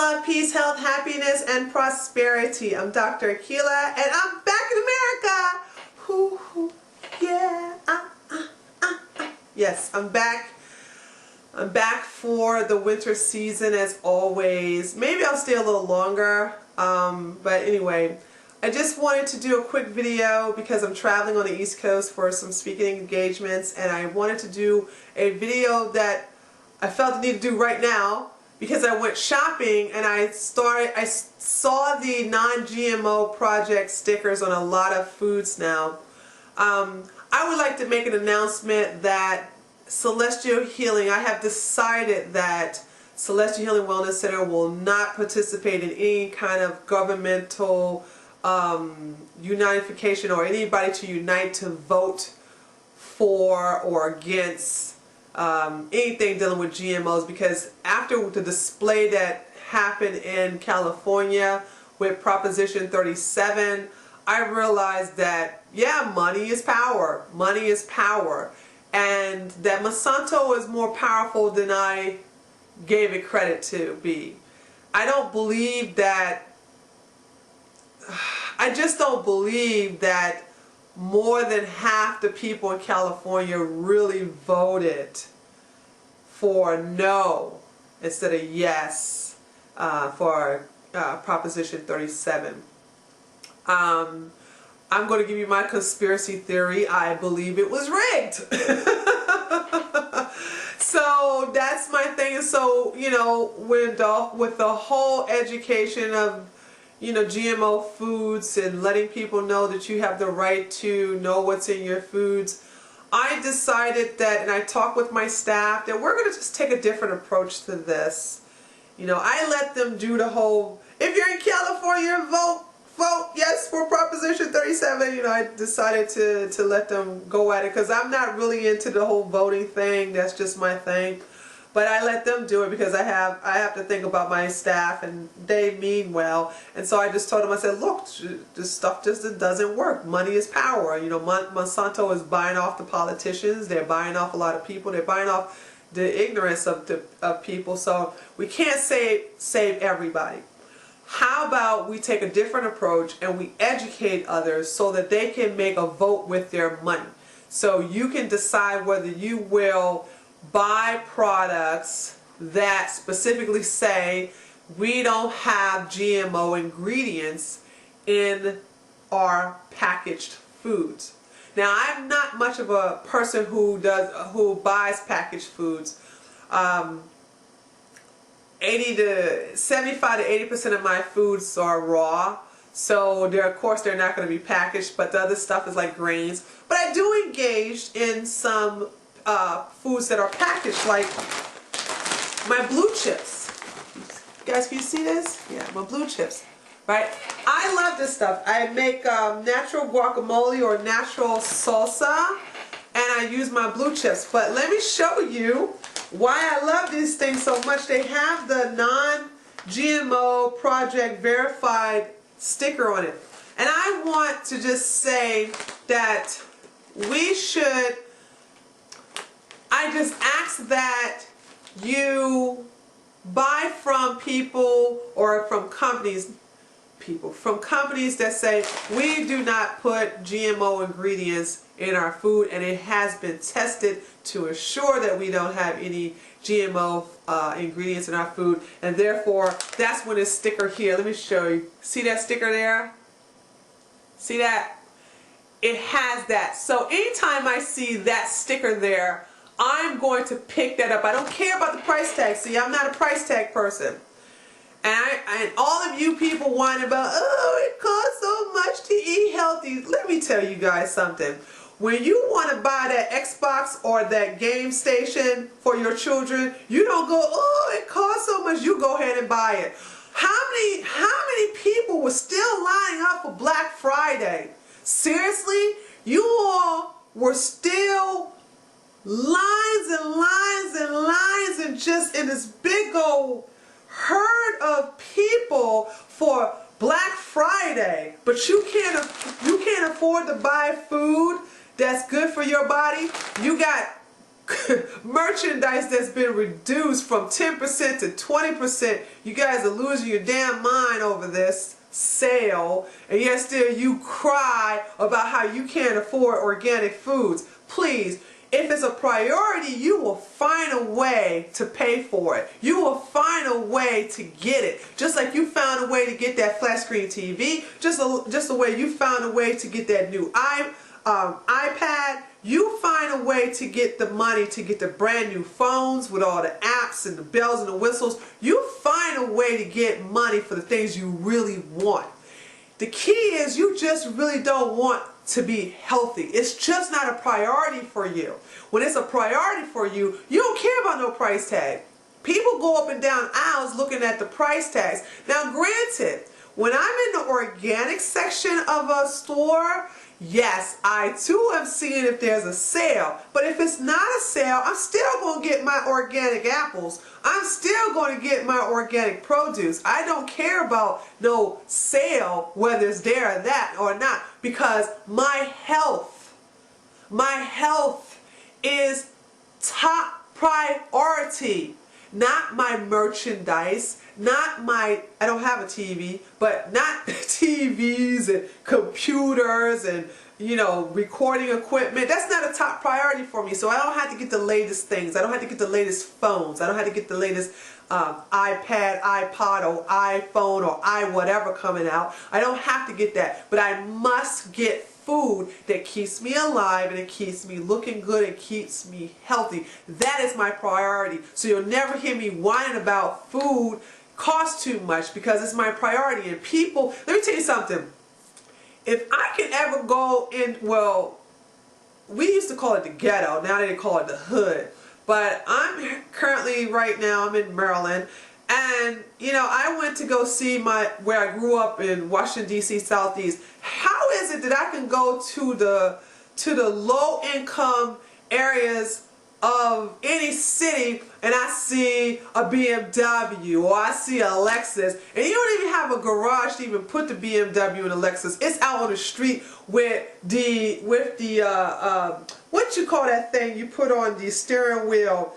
love, peace, health, happiness, and prosperity. I'm Dr. Akila, and I'm back in America. Yeah. Yes, I'm back. I'm back for the winter season as always. Maybe I'll stay a little longer, but anyway, I just wanted to do a quick video because I'm traveling on the East Coast for some speaking engagements, and I wanted to do a video that I felt the need to do right now because I went shopping and I saw the non-GMO project stickers on a lot of foods now. I would like to make an announcement that Celestial Healing, I have decided that Celestial Healing Wellness Center will not participate in any kind of governmental unification or anybody to unite to vote for or against anything dealing with GMOs, because after the display that happened in California with Proposition 37, I realized that, yeah, money is power. Money is power. And that Monsanto is more powerful than I gave it credit to be. I don't believe that, I just don't believe that more than half the people in California really voted for no instead of yes for Proposition 37. I'm going to give you my conspiracy theory. I believe it was rigged. So that's my thing. And so, you know, with the whole education of, you know, GMO foods and letting people know that you have the right to know what's in your foods, I decided that, and I talked with my staff, that we're going to just take a different approach to this. You know, I let them do the whole, if you're in California, vote yes for Proposition 37. You know, I decided to let them go at it because I'm not really into the whole voting thing. That's just my thing. But I let them do it because I have to think about my staff, and they mean well. And so I just told them, I said, look, this stuff just doesn't work. Money is power. You know, Monsanto is buying off the politicians. They're buying off a lot of people. They're buying off the ignorance of people. So we can't save everybody. How about we take a different approach and we educate others so that they can make a vote with their money? So you can decide whether you will buy products that specifically say we don't have GMO ingredients in our packaged foods. Now, I'm not much of a person who buys packaged foods. 75 to 80% of my foods are raw, so of course they're not going to be packaged, but the other stuff is like grains. But I do engage in some foods that are packaged, like my blue chips. You guys, can you see this? Yeah, my blue chips, right? I love this stuff. I make natural guacamole or natural salsa, and I use my blue chips. But let me show you why I love these things so much. They have the non-GMO project verified sticker on it. And I want to just say that we should, I just ask that you buy from people or from companies, that say we do not put GMO ingredients in our food, and it has been tested to ensure that we don't have any GMO ingredients in our food, and therefore that's when this sticker here, let me show you, see that sticker there? See that? It has that. So anytime I see that sticker there, I'm going to pick that up. I don't care about the price tag. See, I'm not a price tag person. And all of you people whine about, oh, it costs so much to eat healthy. Let me tell you guys something. When you want to buy that Xbox or that game station for your children, you don't go, oh, it costs so much. You go ahead and buy it. How many people were still lining up for Black Friday? Seriously? You all were still lines and lines and lines and just in this big old herd of people for Black Friday, but you can't afford to buy food that's good for your body. You got merchandise that's been reduced from 10% to 20. You guys are losing your damn mind over this sale, and yet still you cry about how you can't afford organic foods. Please, if it's a priority, you will find a way to pay for it. You will find a way to get it. Just like you found a way to get that flat screen TV, just the way you found a way to get that new iPad. You find a way to get the money to get the brand new phones with all the apps and the bells and the whistles. You find a way to get money for the things you really want. The key is you just really don't want to be healthy. It's just not a priority for you. When it's a priority for you, you don't care about no price tag. People go up and down aisles looking at the price tags. Now granted, when I'm in the organic section of a store, yes, I too am seeing if there's a sale. But if it's not a sale, I'm still going to get my organic apples. I'm still going to get my organic produce. I don't care about no sale, whether it's there or that or not, because my health is top priority. Not my merchandise, not my, I don't have a TV, but not TVs and computers and, you know, recording equipment. That's not a top priority for me. So I don't have to get the latest things. I don't have to get the latest phones. I don't have to get the latest iPad, iPod, or iPhone, or whatever coming out. I don't have to get that. But I must get food that keeps me alive and it keeps me looking good and keeps me healthy. That is my priority. So you'll never hear me whining about food costs too much, because it's my priority. And people, let me tell you something. If I can ever go in, well, we used to call it the ghetto, now they call it the hood. But I'm currently, right now, I'm in Maryland. And, you know, I went to go see where I grew up in Washington, D.C., Southeast. How is it that I can go to the low-income areas of any city and I see a BMW or I see a Lexus, and you don't even have a garage to even put the BMW and the Lexus? It's out on the street with the what you call that thing you put on the steering wheel?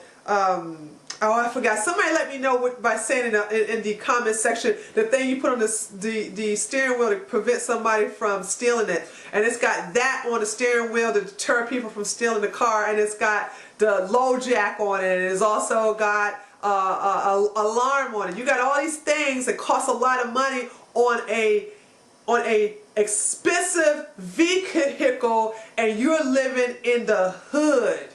Oh, I forgot. Somebody let me know by saying in the comment section, the thing you put on the steering wheel to prevent somebody from stealing it. And it's got that on the steering wheel to deter people from stealing the car. And it's got the low jack on it. And it's also got a alarm on it. You got all these things that cost a lot of money on a expensive vehicle, and you're living in the hood.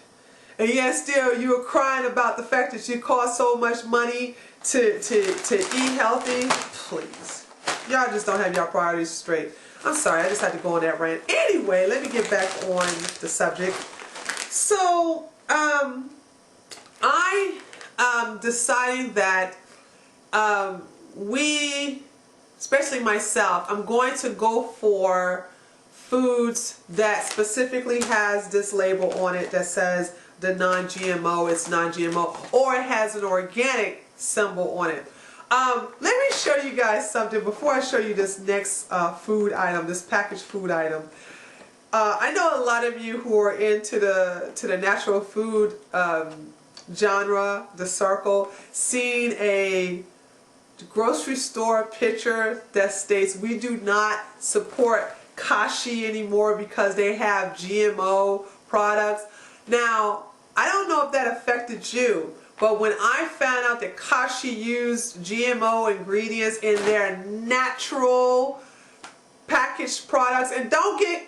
And yet still you're crying about the fact that you cost so much money to eat healthy. Please. Y'all just don't have y'all priorities straight. I'm sorry, I just had to go on that rant. Anyway, let me get back on the subject. So, I am deciding that especially myself, I'm going to go for foods that specifically has this label on it that says the non-GMO, it's non-GMO, or it has an organic symbol on it. Let me show you guys something before I show you this next food item, this packaged food item. I know a lot of you who are into the natural food genre, the circle, seen a grocery store picture that states we do not support Kashi anymore because they have GMO products. Now, I don't know if that affected you, but when I found out that Kashi used GMO ingredients in their natural packaged products, and don't get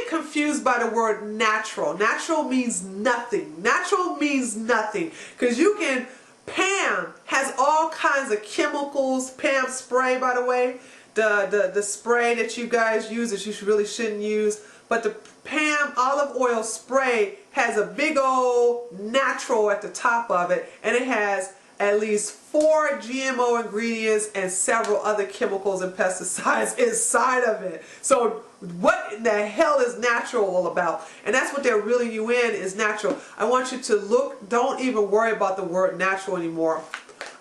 confused by the word natural. Natural means nothing. Natural means nothing, because you can, Pam has all kinds of chemicals. Pam spray, by the way, the spray that you guys use that you really shouldn't use, but the Pam olive oil spray has a big old natural at the top of it, and it has at least 4 GMO ingredients and several other chemicals and pesticides inside of it. So what in the hell is natural all about? And that's what they're reeling you in, is natural. I want you to look, don't even worry about the word natural anymore.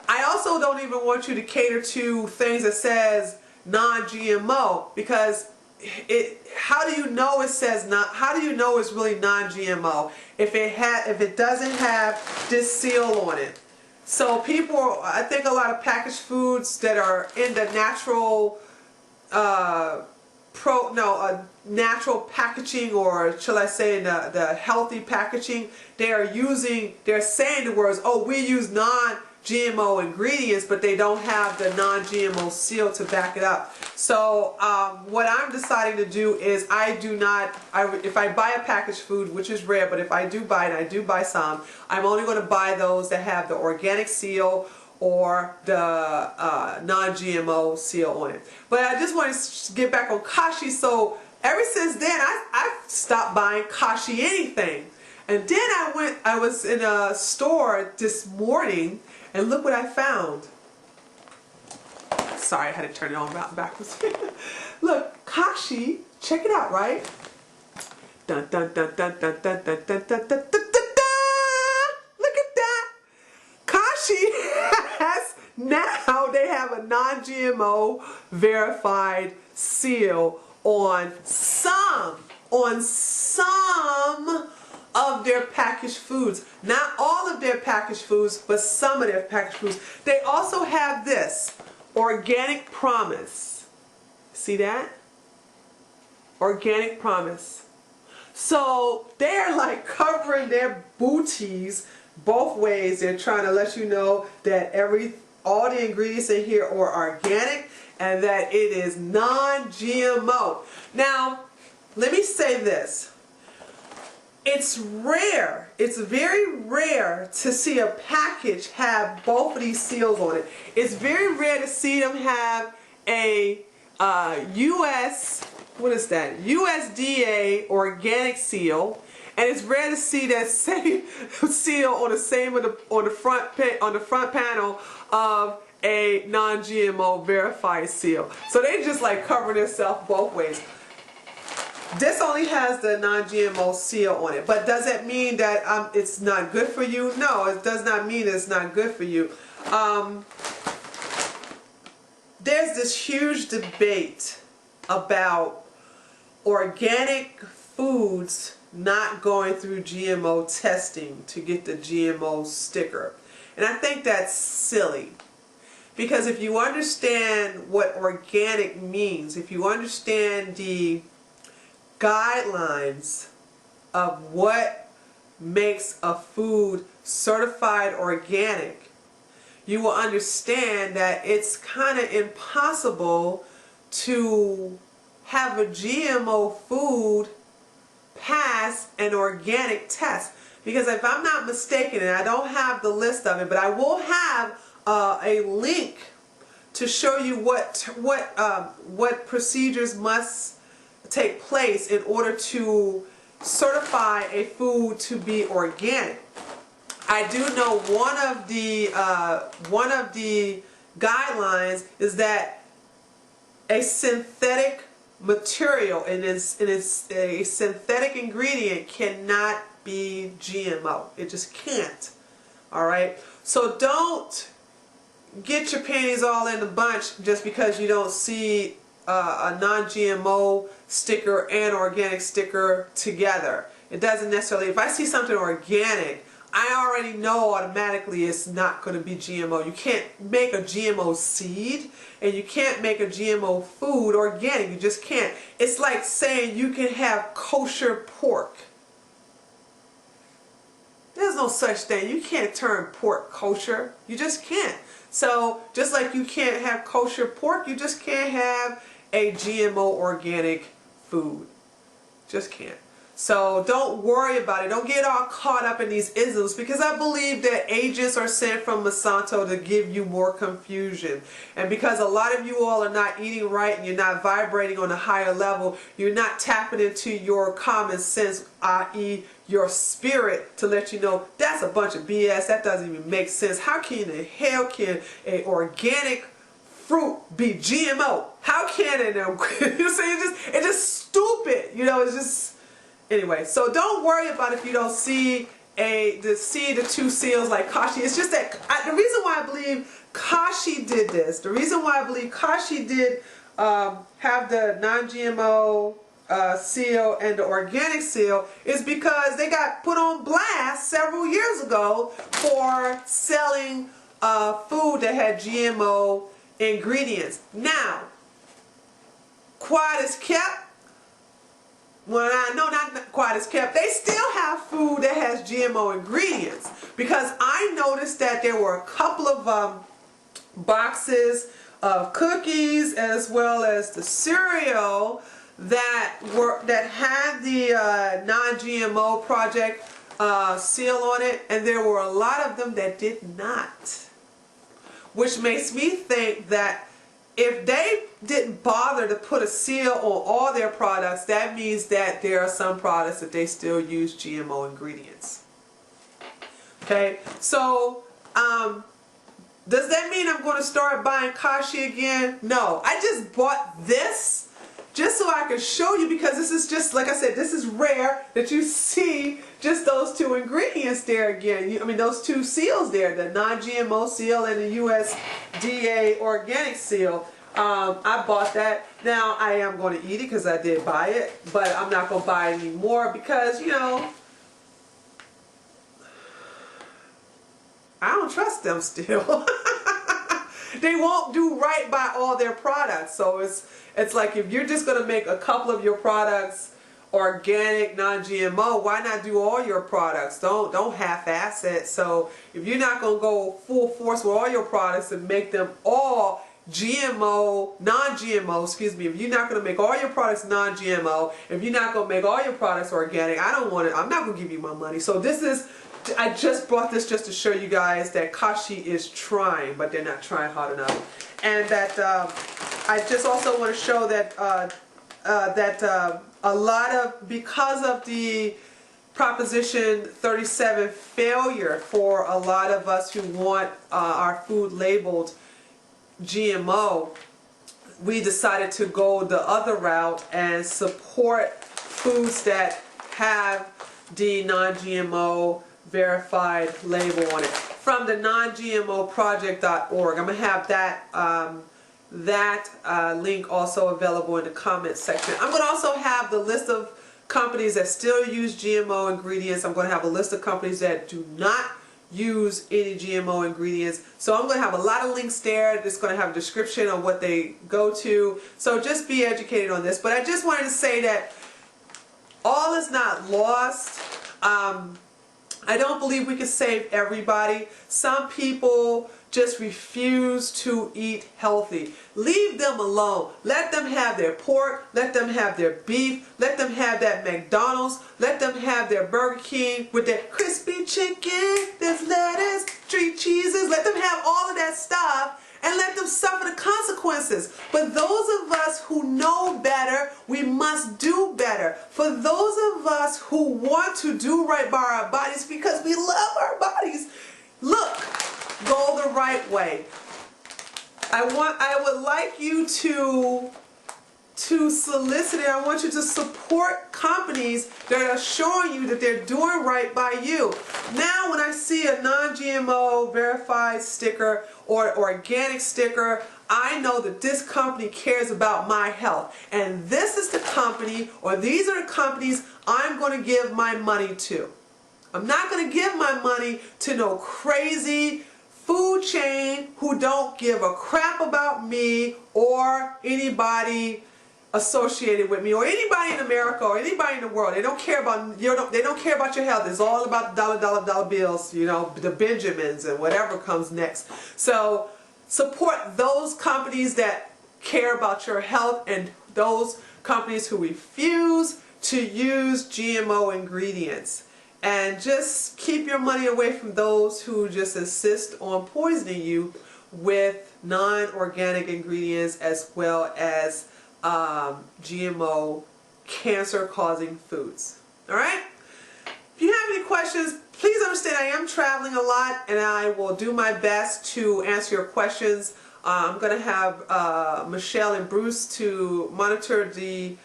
I also don't even want you to cater to things that says non-GMO, because how do you know it says not? How do you know it's really non-GMO if it doesn't have this seal on it? So people, I think a lot of packaged foods that are in the natural natural packaging, or shall I say the healthy packaging, they're saying the words, oh, we use non-GMO ingredients, but they don't have the non-GMO seal to back it up. So what I'm deciding to do is if I buy a packaged food, which is rare, but if I do buy it, I do buy some, I'm only going to buy those that have the organic seal or the non-GMO seal on it. But I just want to get back on Kashi. So ever since then, I've stopped buying Kashi anything. And then I was in a store this morning, and look what I found. Sorry, I had to turn it on backwards. Look, Kashi, check it out, right? Dun dun dun dun dun dun dun dun dun dun dun dun. Look at that. Kashi has, now they have a non-GMO verified seal on some of their packaged foods. Not all of their packaged foods, but some of their packaged foods. They also have this, Organic Promise. See that? Organic Promise. So they're like covering their booties both ways. They're trying to let you know that all the ingredients in here are organic and that it is non-GMO. Now, let me say this. It's rare, it's very rare to see a package have both of these seals on it. It's very rare to see them have a USDA organic seal, and it's rare to see that same seal on the front panel of a non-GMO verified seal. So they just like cover themselves both ways. This only has the non-GMO seal on it, but does it mean that it's not good for you? No, it does not mean it's not good for you. There's this huge debate about organic foods not going through GMO testing to get the GMO sticker. And I think that's silly. Because if you understand what organic means, if you understand the guidelines of what makes a food certified organic, you will understand that it's kind of impossible to have a GMO food pass an organic test. Because if I'm not mistaken, and I don't have the list of it, but I will have a link to show you what procedures must take place in order to certify a food to be organic. I do know one of the guidelines is that a synthetic material and a synthetic ingredient cannot be GMO. It just can't. All right. So don't get your panties all in a bunch just because you don't see a non-GMO sticker and organic sticker together. It doesn't necessarily, if I see something organic, I already know automatically it's not going to be GMO. You can't make a GMO seed and you can't make a GMO food organic. You just can't. It's like saying you can have kosher pork. There's no such thing. You can't turn pork kosher. You just can't. So just like you can't have kosher pork, you just can't have a GMO organic food. Just can't. So don't worry about it. Don't get all caught up in these isms, because I believe that agents are sent from Monsanto to give you more confusion. And because a lot of you all are not eating right and you're not vibrating on a higher level, you're not tapping into your common sense, i.e. your spirit, to let you know that's a bunch of BS. That doesn't even make sense. How can the hell can an organic fruit be GMO? How can it? You say it's just stupid. You know, it's just. Anyway, so don't worry about if you don't see the two seals like Kashi. It's just that the reason why I believe Kashi did this, the reason why I believe Kashi did have the non-GMO seal and the organic seal is because they got put on blast several years ago for selling food that had GMO ingredients. Now, quiet as kept. Well, I know not quiet as kept. They still have food that has GMO ingredients, because I noticed that there were a couple of boxes of cookies as well as the cereal that had the non-GMO project seal on it, and there were a lot of them that did not, which makes me think that if they didn't bother to put a seal on all their products, that means that there are some products that they still use GMO ingredients. Okay, so does that mean I'm going to start buying Kashi again? No, I just bought this just so I can show you, because this is just, like I said, this is rare that you see just those two ingredients there again. I mean, those two seals there, the non-GMO seal and the USDA organic seal. I bought that. Now, I am going to eat it because I did buy it, but I'm not going to buy it anymore because, you know, I don't trust them still. They won't do right by all their products. So it's like, if you're just going to make a couple of your products organic, non-GMO, why not do all your products? Don't half-ass it. So if you're not going to go full force with all your products and make them all GMO, non-GMO, excuse me, if you're not going to make all your products non-GMO, if you're not going to make all your products organic, I don't want it. I'm not going to give you my money. So this is, I just brought this just to show you guys that Kashi is trying, but they're not trying hard enough. And that I just also want to show that a lot of, because of the Proposition 37 failure for a lot of us who want our food labeled GMO, we decided to go the other route and support foods that have the non-GMO verified label on it from the non-GMOproject.org. I'm going to have that link also available in the comments section. I'm going to also have the list of companies that still use GMO ingredients. I'm going to have a list of companies that do not use any GMO ingredients. So I'm going to have a lot of links there. It's going to have a description of what they go to. So just be educated on this. But I just wanted to say that all is not lost. I don't believe we can save everybody. Some people just refuse to eat healthy. Leave them alone. Let them have their pork. Let them have their beef. Let them have that McDonald's. Let them have their Burger King with their crispy chicken, there's lettuce, 3 cheeses. Let them have all of that stuff and let them suffer the consequences. But those of us who know better, we must do better. For those of us who want to do right by our bodies because we love our bodies, look, go the right way. I would like you to solicit it. I want you to support companies that are showing you that they're doing right by you. Now when I see a non-GMO verified sticker or organic sticker, I know that this company cares about my health. And this is the company, or these are the companies I'm going to give my money to. I'm not going to give my money to no crazy food chain who don't give a crap about me or anybody associated with me or anybody in America or anybody in the world. They don't care about they don't care about your health. It's all about the dollar bills, you know, the Benjamins and whatever comes next. So support those companies that care about your health and those companies who refuse to use GMO ingredients. And just keep your money away from those who just insist on poisoning you with non-organic ingredients as well as GMO cancer-causing foods. Alright? If you have any questions, please understand I am traveling a lot and I will do my best to answer your questions. I'm going to have Michelle and Bruce to monitor the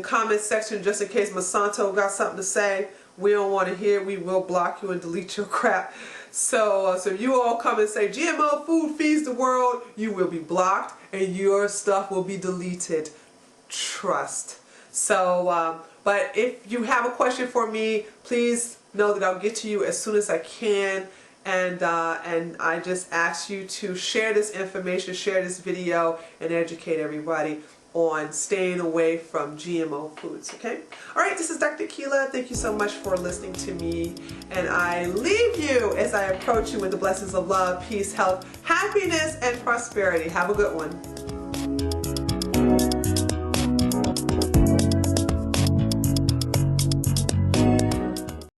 comment section just in case Monsanto got something to say we don't want to hear. We will block you and delete your crap. So if you all come and say GMO food feeds the world, you will be blocked and your stuff will be deleted. Trust. So, but if you have a question for me, please know that I'll get to you as soon as I can. And I just ask you to share this information, share this video, and educate everybody on staying away from GMO foods, okay? All right, this is Dr. Keela. Thank you so much for listening to me. And I leave you as I approach you with the blessings of love, peace, health, happiness, and prosperity. Have a good one.